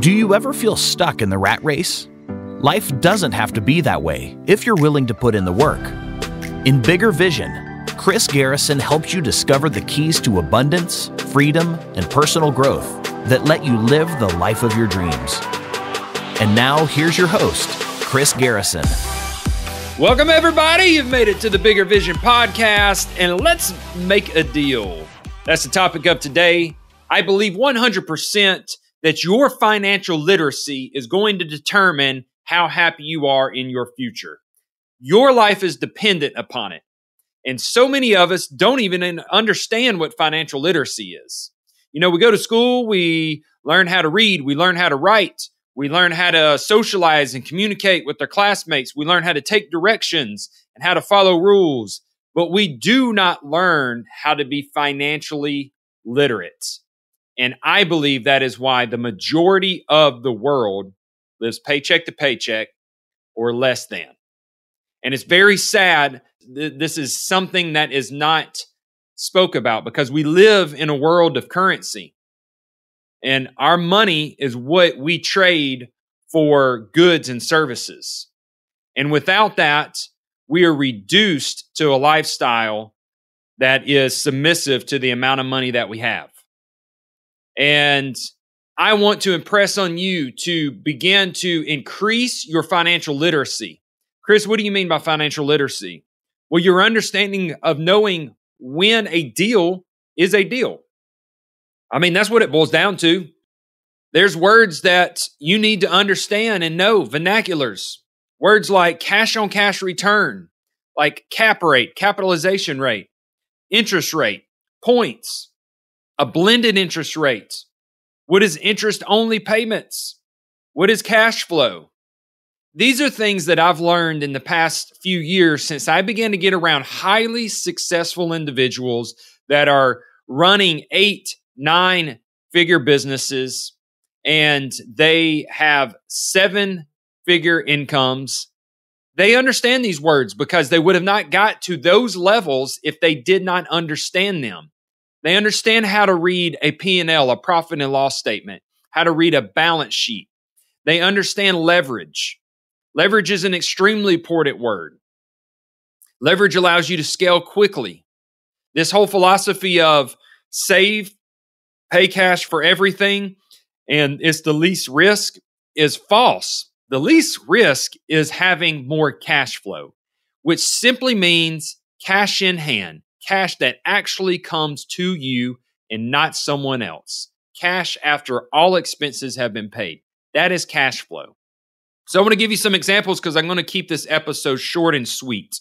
Do you ever feel stuck in the rat race? Life doesn't have to be that way if you're willing to put in the work. In Bigger Vision, Chris Garrison helps you discover the keys to abundance, freedom, and personal growth that let you live the life of your dreams. And now, here's your host, Chris Garrison. Welcome, everybody. You've made it to the Bigger Vision podcast, and let's make a deal. That's the topic of today. I believe 100% that your financial literacy is going to determine how happy you are in your future. Your life is dependent upon it. And so many of us don't even understand what financial literacy is. You know, we go to school, we learn how to read, we learn how to write, we learn how to socialize and communicate with our classmates, we learn how to take directions and how to follow rules, but we do not learn how to be financially literate. And I believe that is why the majority of the world lives paycheck to paycheck or less than. And it's very sad. This is something that is not spoke about because we live in a world of currency. And our money is what we trade for goods and services. And without that, we are reduced to a lifestyle that is submissive to the amount of money that we have. And I want to impress on you to begin to increase your financial literacy. Chris, what do you mean by financial literacy? Well, your understanding of knowing when a deal is a deal. I mean, that's what it boils down to. There's words that you need to understand and know, vernaculars. Words like cash on cash return, like cap rate, capitalization rate, interest rate, points, a blended interest rate. What is interest-only payments? What is cash flow? These are things that I've learned in the past few years since I began to get around highly successful individuals that are running 8, 9-figure businesses, and they have 7-figure incomes. They understand these words because they would have not got to those levels if they did not understand them. They understand how to read a P&L, a profit and loss statement, how to read a balance sheet. They understand leverage. Leverage is an extremely important word. Leverage allows you to scale quickly. This whole philosophy of save, pay cash for everything, and it's the least risk is false. The least risk is having more cash flow, which simply means cash in hand. Cash that actually comes to you and not someone else. Cash after all expenses have been paid. That is cash flow. So I want to give you some examples because I'm going to keep this episode short and sweet.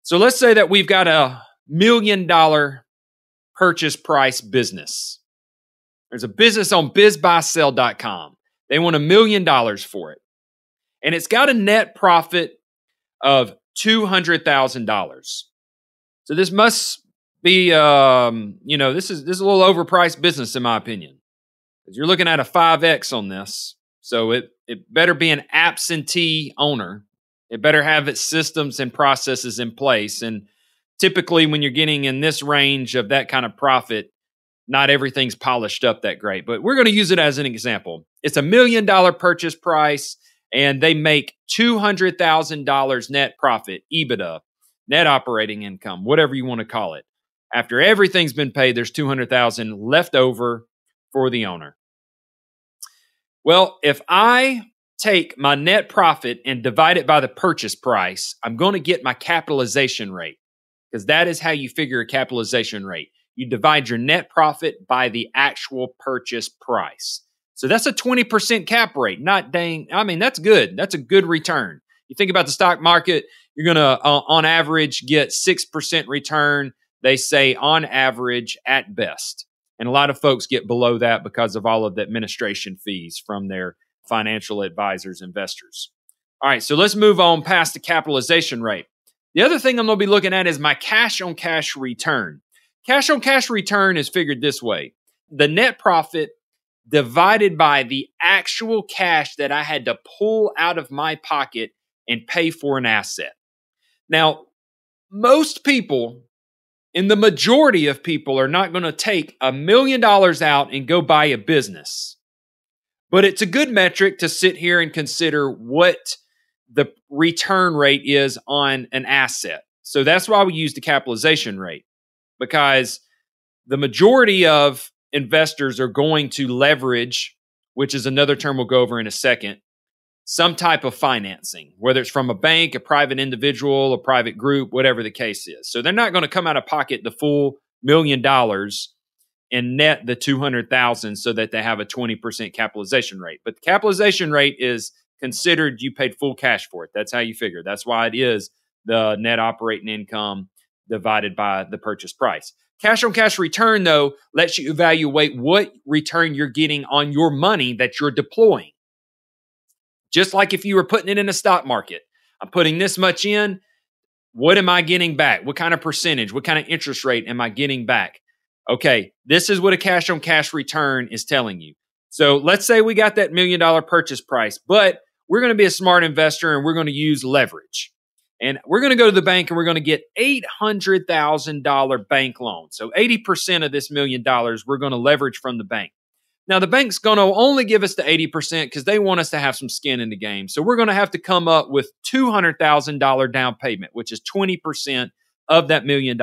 So let's say that we've got a $1 million purchase price business. There's a business on bizbuysell.com. They want $1 million for it. And it's got a net profit of $200,000. So this must be, this is a little overpriced business in my opinion. Because you're looking at a 5X on this. So it better be an absentee owner. It better have its systems and processes in place. And typically when you're getting in this range of that kind of profit, not everything's polished up that great. But we're going to use it as an example. It's $1 million purchase price, and they make $200,000 net profit, EBITDA. Net operating income, whatever you want to call it. After everything's been paid, there's $200,000 left over for the owner. Well, if I take my net profit and divide it by the purchase price, I'm going to get my capitalization rate because that is how you figure a capitalization rate. You divide your net profit by the actual purchase price. So that's a 20% cap rate. That's good. That's a good return. You think about the stock market, you're going to, on average, get 6% return. They say on average at best. And a lot of folks get below that because of all of the administration fees from their financial advisors, investors. All right, so let's move on past the capitalization rate. The other thing I'm going to be looking at is my cash on cash return. Cash on cash return is figured this way. The net profit divided by the actual cash that I had to pull out of my pocket and pay for an asset. Now, most people, and the majority of people, are not going to take $1 million out and go buy a business. But it's a good metric to sit here and consider what the return rate is on an asset. So that's why we use the capitalization rate, because the majority of investors are going to leverage, which is another term we'll go over in a second, some type of financing, whether it's from a bank, a private individual, a private group, whatever the case is. So they're not going to come out of pocket the full $1 million and net the 200,000 so that they have a 20% capitalization rate. But the capitalization rate is considered you paid full cash for it. That's how you figure. That's why it is the net operating income divided by the purchase price. Cash on cash return, though, lets you evaluate what return you're getting on your money that you're deploying. Just like if you were putting it in a stock market, I'm putting this much in. What am I getting back? What kind of percentage? What kind of interest rate am I getting back? Okay, this is what a cash on cash return is telling you. So let's say we got that $1 million purchase price, but we're going to be a smart investor and we're going to use leverage. And we're going to go to the bank and we're going to get $800,000 bank loan. So 80% of this $1 million we're going to leverage from the bank. Now, the bank's going to only give us the 80% because they want us to have some skin in the game. So we're going to have to come up with $200,000 down payment, which is 20% of that $1 million.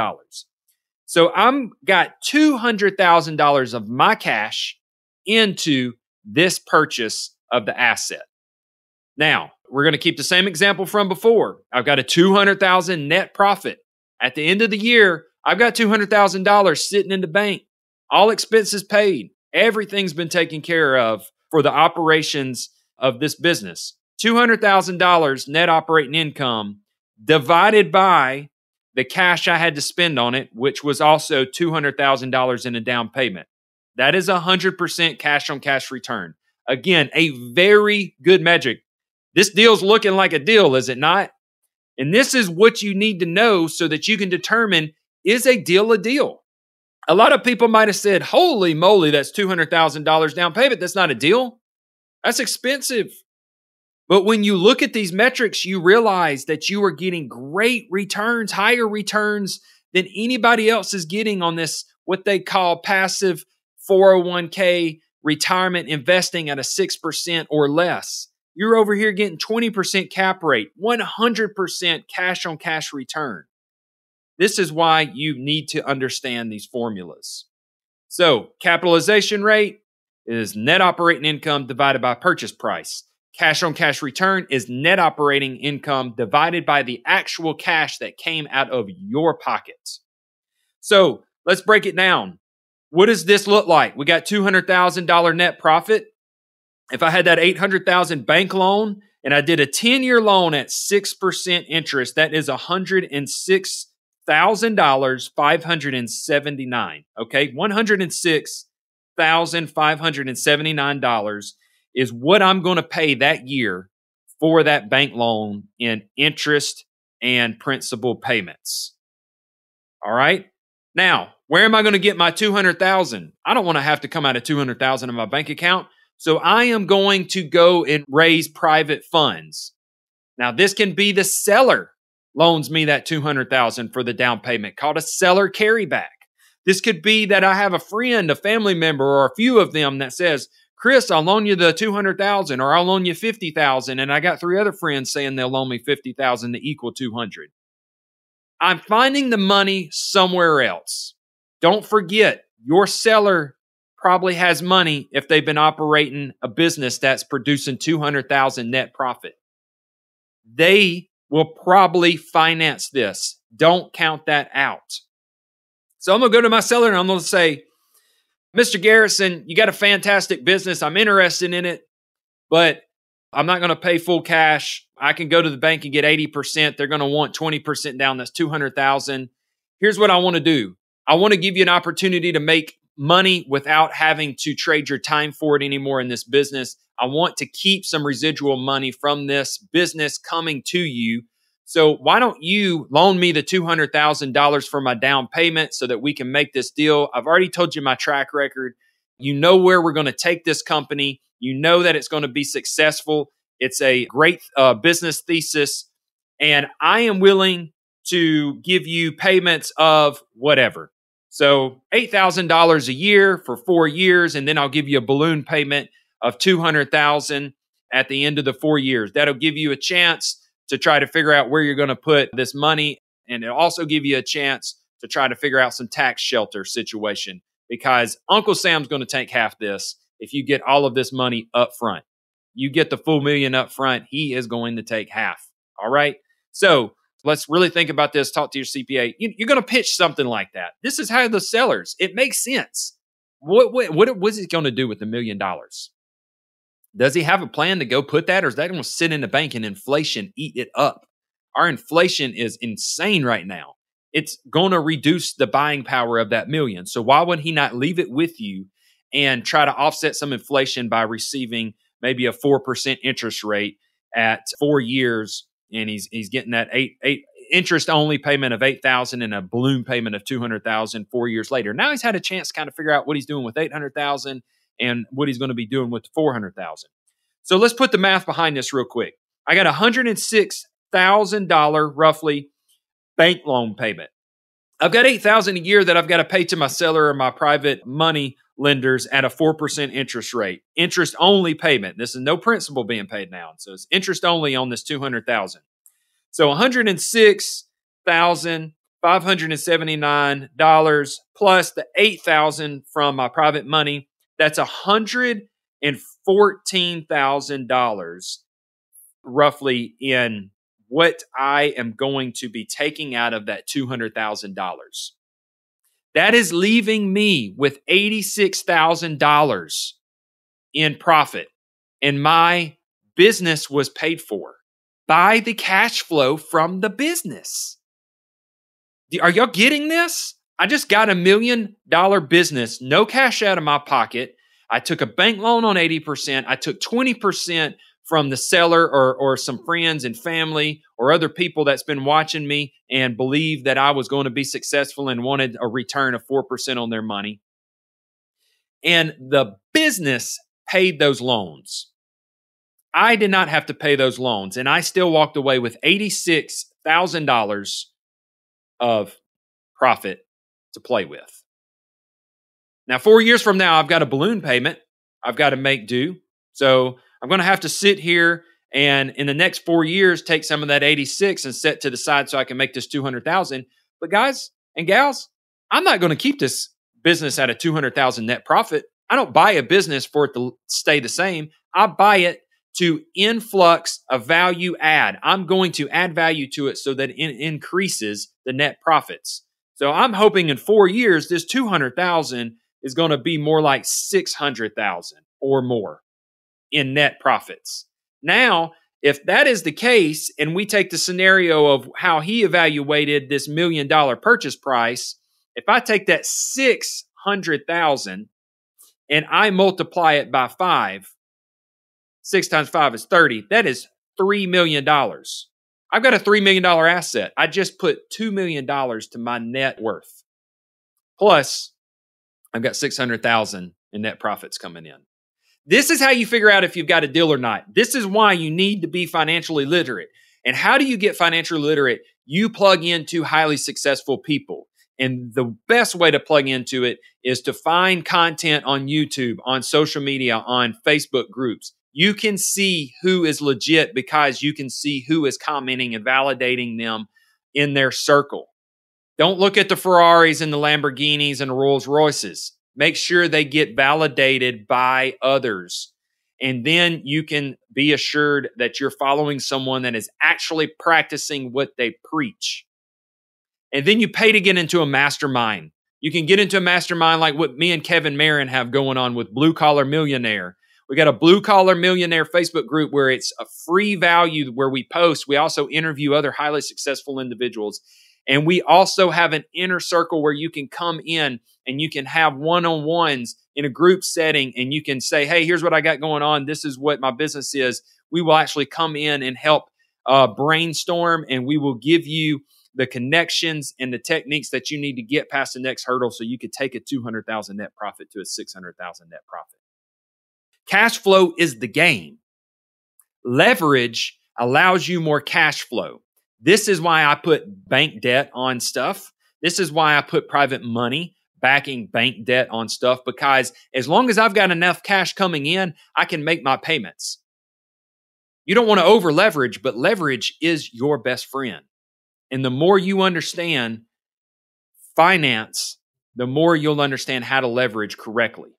So I'm got $200,000 of my cash into this purchase of the asset. Now, we're going to keep the same example from before. I've got a $200,000 net profit. At the end of the year, I've got $200,000 sitting in the bank, all expenses paid. Everything's been taken care of for the operations of this business. $200,000 net operating income divided by the cash I had to spend on it, which was also $200,000 in a down payment. That is 100% cash on cash return. Again, a very good metric. This deal's looking like a deal, is it not? And this is what you need to know so that you can determine, is a deal a deal? A lot of people might have said, holy moly, that's $200,000 down payment. That's not a deal. That's expensive. But when you look at these metrics, you realize that you are getting great returns, higher returns than anybody else is getting on this, what they call passive 401k retirement investing at a 6% or less. You're over here getting 20% cap rate, 100% cash on cash return. This is why you need to understand these formulas. So capitalization rate is net operating income divided by purchase price. Cash on cash return is net operating income divided by the actual cash that came out of your pockets. So let's break it down. What does this look like? We got $200,000 net profit. If I had that $800,000 bank loan and I did a 10-year loan at 6% interest, that is $106,579. Okay, $106,579 is what I'm going to pay that year for that bank loan in interest and principal payments. All right. Now, where am I going to get my $200,000? I don't want to have to come out of $200,000 in my bank account. So I am going to go and raise private funds. Now, this can be the seller loans me that $200,000 for the down payment, called a seller carryback. This could be that I have a friend, a family member, or a few of them that says, Chris, I'll loan you the $200,000, or I'll loan you $50,000, and I got 3 other friends saying they'll loan me $50,000 to equal $200,000. I'm finding the money somewhere else. Don't forget, your seller probably has money if they've been operating a business that's producing $200,000 net profit. They will probably finance this. Don't count that out. So I'm going to go to my seller and I'm going to say, Mr. Garrison, you got a fantastic business. I'm interested in it, but I'm not going to pay full cash. I can go to the bank and get 80%. They're going to want 20% down. That's $200,000. Here's what I want to do. I want to give you an opportunity to make money without having to trade your time for it anymore in this business. I want to keep some residual money from this business coming to you. So why don't you loan me the $200,000 for my down payment so that we can make this deal? I've already told you my track record. You know where we're going to take this company. You know that it's going to be successful. It's a great business thesis. And I am willing to give you payments of whatever. So $8,000 a year for 4 years, and then I'll give you a balloon payment of $200,000 at the end of the 4 years. That'll give you a chance to try to figure out where you're going to put this money. And it'll also give you a chance to try to figure out some tax shelter situation, because Uncle Sam's going to take half this if you get all of this money up front. You get the full $1 million up front, he is going to take half. All right. So let's really think about this. Talk to your CPA. You're going to pitch something like that. This is how the sellers, it makes sense. What's he going to do with $1 million? Does he have a plan to go put that, or is that going to sit in the bank and inflation eat it up? Our inflation is insane right now. It's going to reduce the buying power of that $1 million. So why would he not leave it with you and try to offset some inflation by receiving maybe a 4% interest rate at 4 years, and he's getting that eight interest only payment of $8,000 and a balloon payment of $200,000 4 years later. Now he's had a chance to kind of figure out what he's doing with $800,000 and what he's going to be doing with $400,000. So let's put the math behind this real quick. I got $106,000 roughly bank loan payment. I've got $8,000 a year that I've got to pay to my seller or my private money lenders at a 4% interest rate. Interest only payment. This is no principal being paid now. So it's interest only on this $200,000. So $106,579 plus the $8,000 from my private money. That's $114,000 roughly in what I am going to be taking out of that $200,000. That is leaving me with $86,000 in profit, and my business was paid for by the cash flow from the business. Are y'all getting this? I just got $1 million business, no cash out of my pocket. I took a bank loan on 80%. I took 20% from the seller or some friends and family or other people that's been watching me and believed that I was going to be successful and wanted a return of 4% on their money. And the business paid those loans. I did not have to pay those loans, and I still walked away with $86,000 of profit to play with. Now, 4 years from now, I've got a balloon payment I've got to make due. So I'm going to have to sit here and in the next 4 years, take some of that 86 and set to the side so I can make this 200,000. But guys and gals, I'm not going to keep this business at a 200,000 net profit. I don't buy a business for it to stay the same. I buy it to influx a value add. I'm going to add value to it so that it increases the net profits. So I'm hoping in 4 years, this 200,000 is going to be more like 600,000 or more in net profits. Now, if that is the case, and we take the scenario of how he evaluated this $1 million purchase price, if I take that 600,000 and I multiply it by 5, 6 times 5 is 30. That is $3 million. I've got a $3 million asset. I just put $2 million to my net worth. Plus, I've got 600,000 in net profits coming in. This is how you figure out if you've got a deal or not. This is why you need to be financially literate. And how do you get financially literate? You plug into highly successful people. And the best way to plug into it is to find content on YouTube, on social media, on Facebook groups. You can see who is legit because you can see who is commenting and validating them in their circle. Don't look at the Ferraris and the Lamborghinis and the Rolls Royces. Make sure they get validated by others. And then you can be assured that you're following someone that is actually practicing what they preach. And then you pay to get into a mastermind. You can get into a mastermind like what me and Kevin Marin have going on with Blue Collar Millionaire. We got a Blue Collar Millionaire Facebook group where it's a free value where we post. We also interview other highly successful individuals. And we also have an inner circle where you can come in and you can have one-on-ones in a group setting and you can say, hey, here's what I got going on. This is what my business is. We will actually come in and help brainstorm, and we will give you the connections and the techniques that you need to get past the next hurdle so you could take a 200,000 net profit to a 600,000 net profit. Cash flow is the game. Leverage allows you more cash flow. This is why I put bank debt on stuff. This is why I put private money backing bank debt on stuff, because as long as I've got enough cash coming in, I can make my payments. You don't want to over leverage, but leverage is your best friend. And the more you understand finance, the more you'll understand how to leverage correctly.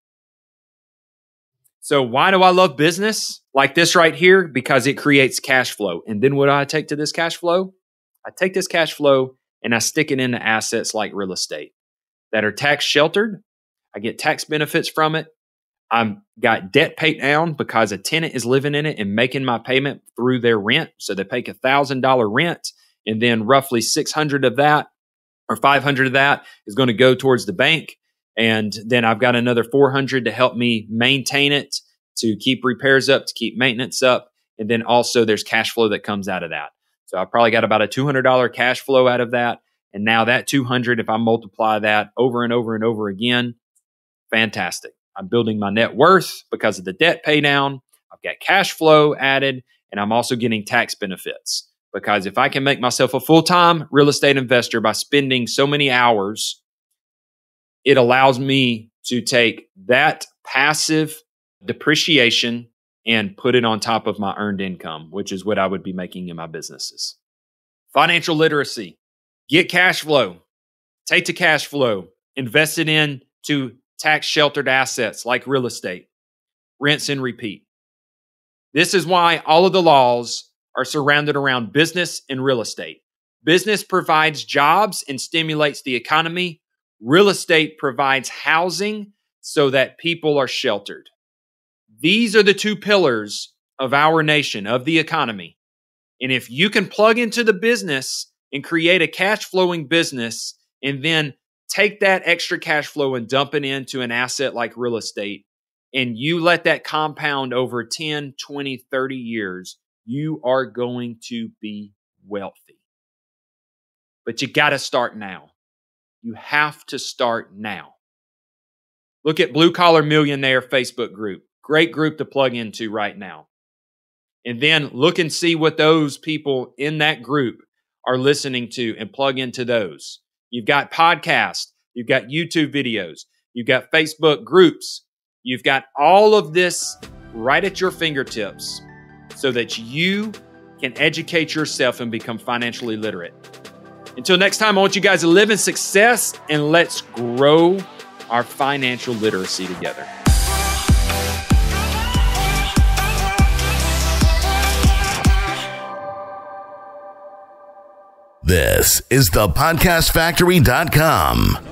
So why do I love business like this right here? Because it creates cash flow. And then what do I take to this cash flow? I take this cash flow and I stick it into assets like real estate that are tax sheltered. I get tax benefits from it. I've got debt paid down because a tenant is living in it and making my payment through their rent. So they pay $1,000 rent, and then roughly $600 of that or $500 of that is going to go towards the bank. And then I've got another $400 to help me maintain it, to keep repairs up, to keep maintenance up. And then also there's cash flow that comes out of that. So I probably got about a $200 cash flow out of that. And now that $200, if I multiply that over and over and over again, fantastic. I'm building my net worth because of the debt pay down. I've got cash flow added, and I'm also getting tax benefits. Because if I can make myself a full-time real estate investor by spending so many hours, it allows me to take that passive depreciation and put it on top of my earned income, which is what I would be making in my businesses. Financial literacy. Get cash flow. Take the cash flow. Invest it into tax-sheltered assets like real estate. Rinse and repeat. This is why all of the laws are surrounded around business and real estate. Business provides jobs and stimulates the economy. Real estate provides housing so that people are sheltered. These are the two pillars of our nation, of the economy. And if you can plug into the business and create a cash flowing business and then take that extra cash flow and dump it into an asset like real estate, and you let that compound over 10, 20, 30 years, you are going to be wealthy. But you got to start now. You have to start now. Look at Blue Collar Millionaire Facebook group. Great group to plug into right now. And then look and see what those people in that group are listening to and plug into those. You've got podcasts. You've got YouTube videos. You've got Facebook groups. You've got all of this right at your fingertips so that you can educate yourself and become financially literate. Until next time, I want you guys to live in success, and let's grow our financial literacy together. This is thepodcastfactory.com.